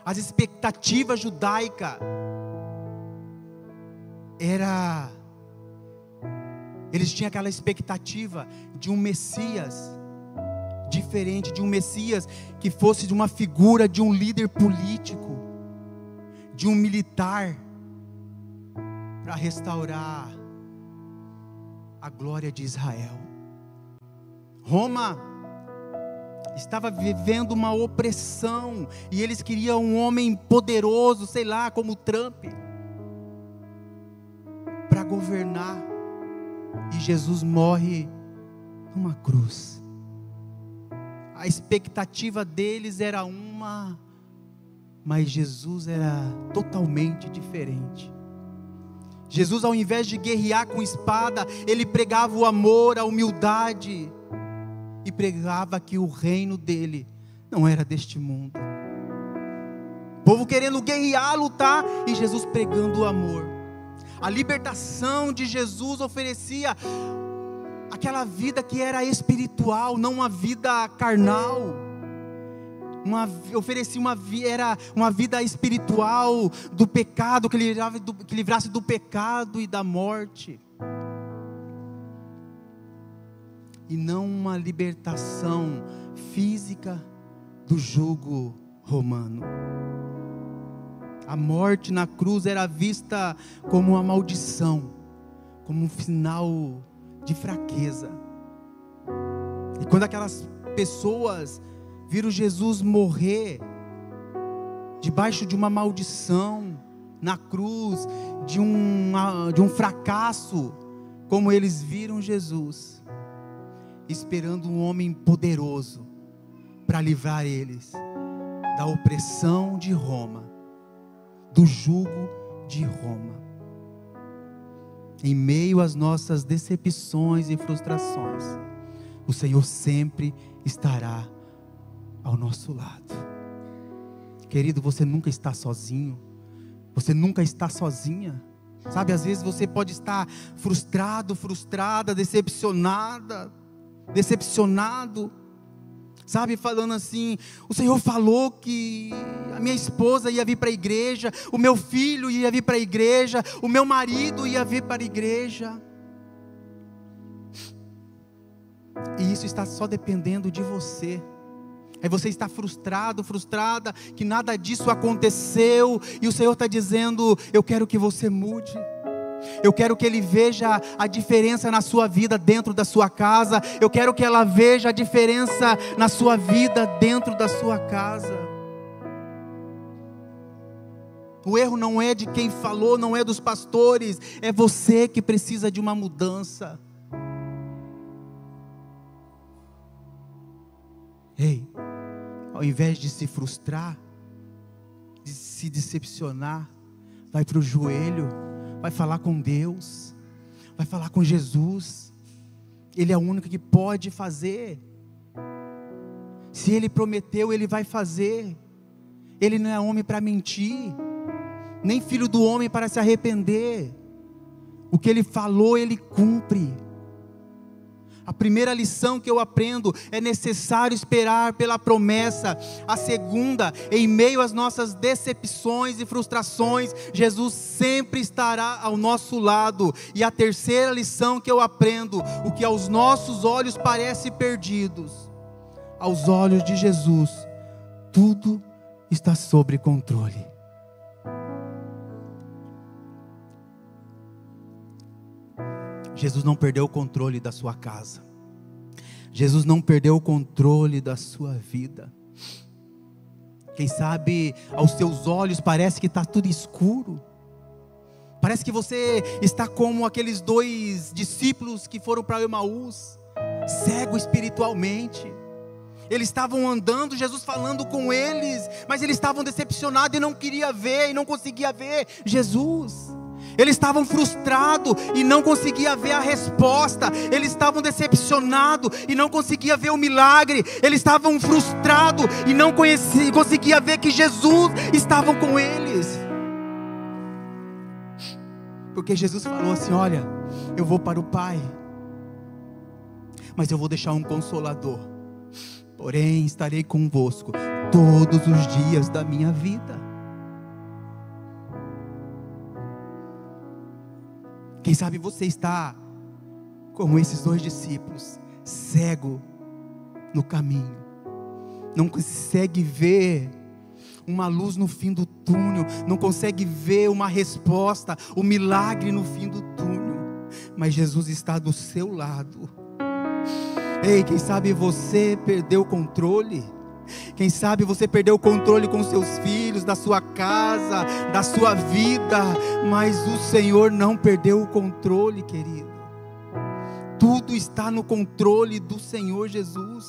As expectativas judaicas eles tinham aquela expectativa de um Messias diferente, de um Messias que fosse de uma figura de um líder político, de um militar, para restaurar a glória de Israel. Roma estava vivendo uma opressão e eles queriam um homem poderoso, sei lá, como Trump, para governar. E Jesus morre numa cruz. A expectativa deles era uma, mas Jesus era totalmente diferente. Jesus, ao invés de guerrear com espada, ele pregava o amor, a humildade, e pregava que o reino dele não era deste mundo. O povo querendo guerrear, lutar, e Jesus pregando o amor. A libertação de Jesus oferecia aquela vida que era espiritual, não uma vida carnal. Oferecia uma vida espiritual do pecado, que livrasse do pecado e da morte. E não uma libertação física do jugo romano. A morte na cruz era vista como uma maldição como um sinal de fraqueza. E quando aquelas pessoas viram Jesus morrer debaixo de uma maldição na cruz, de um fracasso, como eles viram Jesus esperando um homem poderoso para livrar eles da opressão de Roma, do jugo de Roma. Em meio às nossas decepções e frustrações, o Senhor sempre estará ao nosso lado. Querido, você nunca está sozinho. Você nunca está sozinha. Sabe, às vezes você pode estar frustrado, frustrada, decepcionado. Sabe, falando assim: o Senhor falou que a minha esposa ia vir para a igreja, o meu filho ia vir para a igreja, o meu marido ia vir para a igreja. E isso está só dependendo de você. Aí você está frustrado, frustrada, que nada disso aconteceu, e o Senhor está dizendo: eu quero que você mude. Eu quero que Ele veja a diferença na sua vida dentro da sua casa. Eu quero que ela veja a diferença na sua vida dentro da sua casa. O erro não é de quem falou, não é dos pastores, é você que precisa de uma mudança. Ei, ao invés de se frustrar, de se decepcionar, vai para o joelho, vai falar com Deus, vai falar com Jesus. Ele é o único que pode fazer. Se Ele prometeu, Ele vai fazer. Ele não é homem para mentir, nem filho do homem para se arrepender. O que Ele falou, Ele cumpre. A primeira lição que eu aprendo: é necessário esperar pela promessa. A segunda: em meio às nossas decepções e frustrações, Jesus sempre estará ao nosso lado. E a terceira lição que eu aprendo: o que aos nossos olhos parece perdidos, aos olhos de Jesus, tudo está sob controle. Jesus não perdeu o controle da sua casa. Jesus não perdeu o controle da sua vida. Quem sabe aos seus olhos parece que está tudo escuro. Parece que você está como aqueles 2 discípulos que foram para Emaús, cego espiritualmente. Eles estavam andando, Jesus falando com eles, mas eles estavam decepcionados e não queriam ver, e não conseguia ver Jesus. Eles estavam frustrados e não conseguiam ver a resposta. Eles estavam decepcionados e não conseguiam ver o milagre. Eles estavam frustrados e não conseguiam ver que Jesus estava com eles. Porque Jesus falou assim: olha, eu vou para o Pai, mas eu vou deixar um consolador. Porém, estarei convosco todos os dias da minha vida. Quem sabe você está como esses 2 discípulos, cego no caminho, não consegue ver uma luz no fim do túnel, não consegue ver uma resposta, o milagre no fim do túnel, mas Jesus está do seu lado. Ei, quem sabe você perdeu o controle? Quem sabe você perdeu o controle com seus filhos, da sua casa, da sua vida, mas o Senhor não perdeu o controle, querido. Tudo está no controle do Senhor Jesus.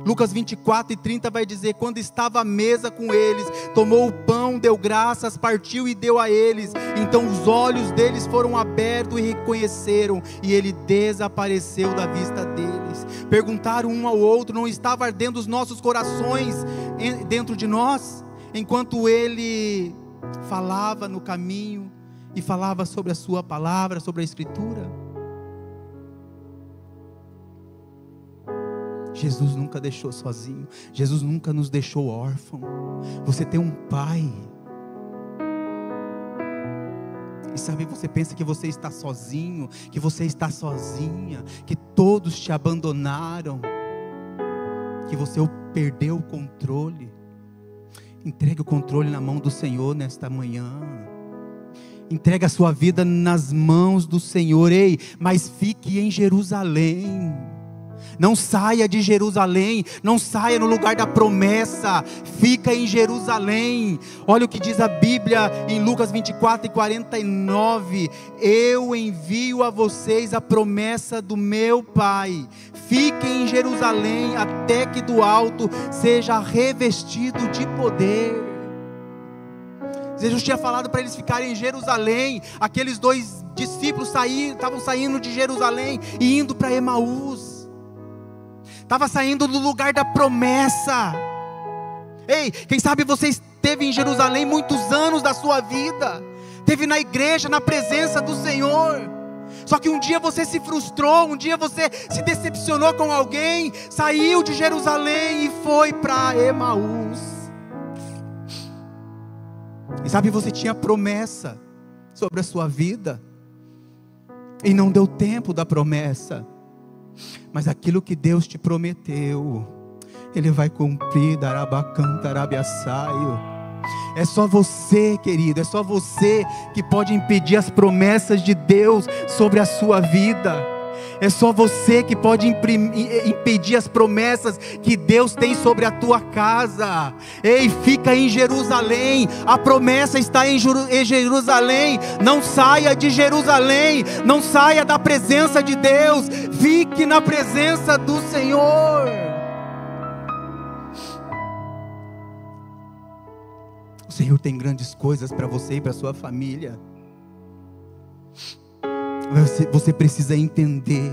Lucas 24:30 vai dizer: quando estava à mesa com eles, tomou o pão, deu graças, partiu e deu a eles. Então os olhos deles foram abertos e reconheceram, e ele desapareceu da vista deles. Perguntaram um ao outro: não estava ardendo os nossos corações dentro de nós, enquanto ele falava no caminho e falava sobre a sua palavra, sobre a Escritura? Jesus nunca deixou sozinho. Jesus nunca nos deixou órfão. Você tem um Pai. E sabe, você pensa que você está sozinho, que você está sozinha, que todos te abandonaram, que você perdeu o controle. Entregue o controle na mão do Senhor nesta manhã. Entrega a sua vida nas mãos do Senhor. Ei, mas fique em Jerusalém. Não saia de Jerusalém, não saia no lugar da promessa, fica em Jerusalém. Olha o que diz a Bíblia em Lucas 24:49, eu envio a vocês a promessa do meu Pai, fiquem em Jerusalém até que do alto seja revestido de poder. Jesus tinha falado para eles ficarem em Jerusalém. Aqueles 2 discípulos estavam saindo de Jerusalém e indo para Emaús. Estava saindo do lugar da promessa. Ei, quem sabe você esteve em Jerusalém muitos anos da sua vida, esteve na igreja, na presença do Senhor, só que um dia você se frustrou, um dia você se decepcionou com alguém, saiu de Jerusalém e foi para Emaús. E sabe, você tinha promessa sobre a sua vida, e não deu tempo da promessa. Mas aquilo que Deus te prometeu, Ele vai cumprir. Darabacantarabiaçaio. É só você, querido, é só você que pode impedir as promessas de Deus sobre a sua vida. É só você que pode impedir as promessas que Deus tem sobre a tua casa. Ei, fica em Jerusalém. A promessa está em Jerusalém. Não saia de Jerusalém. Não saia da presença de Deus. Fique na presença do Senhor. O Senhor tem grandes coisas para você e para a sua família. Você precisa entender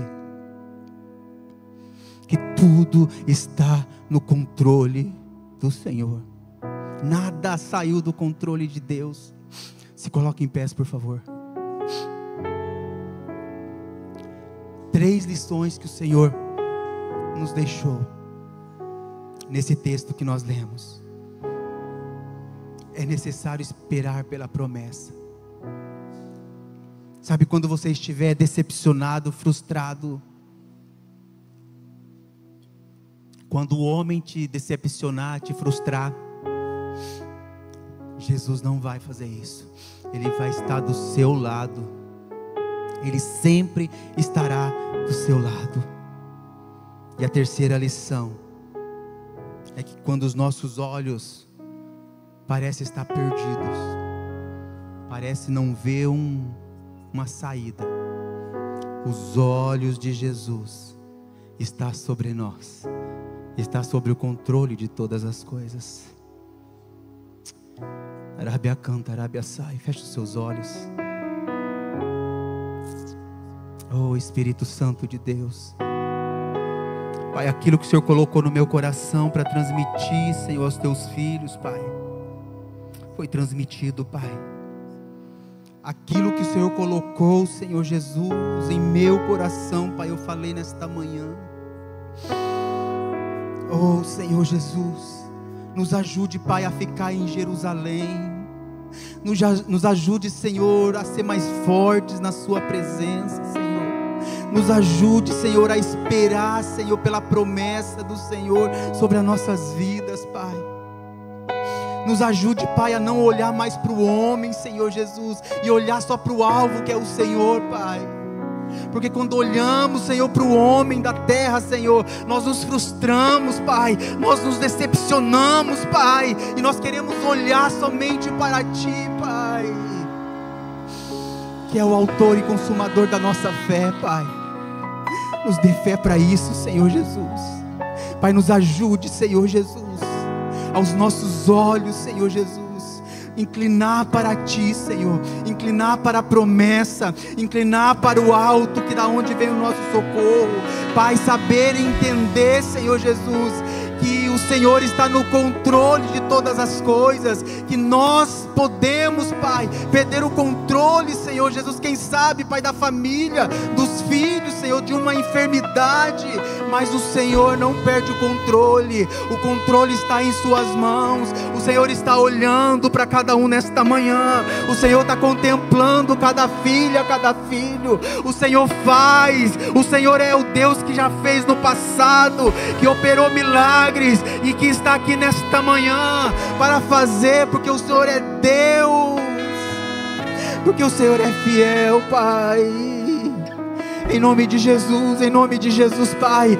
que tudo está no controle do Senhor. Nada saiu do controle de Deus. Se coloque em pés, por favor. 3 lições que o Senhor nos deixou nesse texto que nós lemos. É necessário esperar pela promessa. Sabe, quando você estiver decepcionado, frustrado, quando o homem te decepcionar, te frustrar, Jesus não vai fazer isso. Ele vai estar do seu lado. Ele sempre estará do seu lado. E a terceira lição é que quando os nossos olhos parecem estar perdidos, parece não ver uma saída, os olhos de Jesus estão sobre nós, está sobre o controle de todas as coisas. Arábia canta, Arábia sai. Feche os seus olhos. Oh Espírito Santo de Deus, Pai, aquilo que o Senhor colocou no meu coração para transmitir, Senhor, aos teus filhos, Pai, foi transmitido, Pai. Aquilo que o Senhor colocou, Senhor Jesus, em meu coração, Pai, eu falei nesta manhã. Oh Senhor Jesus, nos ajude, Pai, a ficar em Jerusalém. Nos ajude, Senhor, a ser mais fortes na sua presença, Senhor. Nos ajude, Senhor, a esperar, Senhor, pela promessa do Senhor sobre as nossas vidas, Pai. Nos ajude, Pai, a não olhar mais para o homem, Senhor Jesus, e olhar só para o alvo que é o Senhor, Pai. Porque quando olhamos, Senhor, para o homem da terra, Senhor, nós nos frustramos, Pai, nós nos decepcionamos, Pai, e nós queremos olhar somente para Ti, Pai, que é o autor e consumador da nossa fé, Pai. Nos dê fé para isso, Senhor Jesus. Pai, nos ajude, Senhor Jesus, aos nossos olhos, Senhor Jesus, inclinar para Ti, Senhor, inclinar para a promessa, inclinar para o alto, que da onde vem o nosso socorro. Pai, saber e entender, Senhor Jesus, que o Senhor está no controle de todas as coisas, que nós podemos, Pai, perder o controle, Senhor Jesus, quem sabe, Pai, da família, dos filhos, Senhor, de uma enfermidade, mas o Senhor não perde o controle está em Suas mãos. O Senhor está olhando para cada um nesta manhã, o Senhor está contemplando cada filha, cada filho. O Senhor faz, o Senhor é o Deus que já fez no passado, que operou milagres e que está aqui nesta manhã para fazer, porque o Senhor é Deus. porque o Senhor é fiel, Pai. Em nome de Jesus, Pai.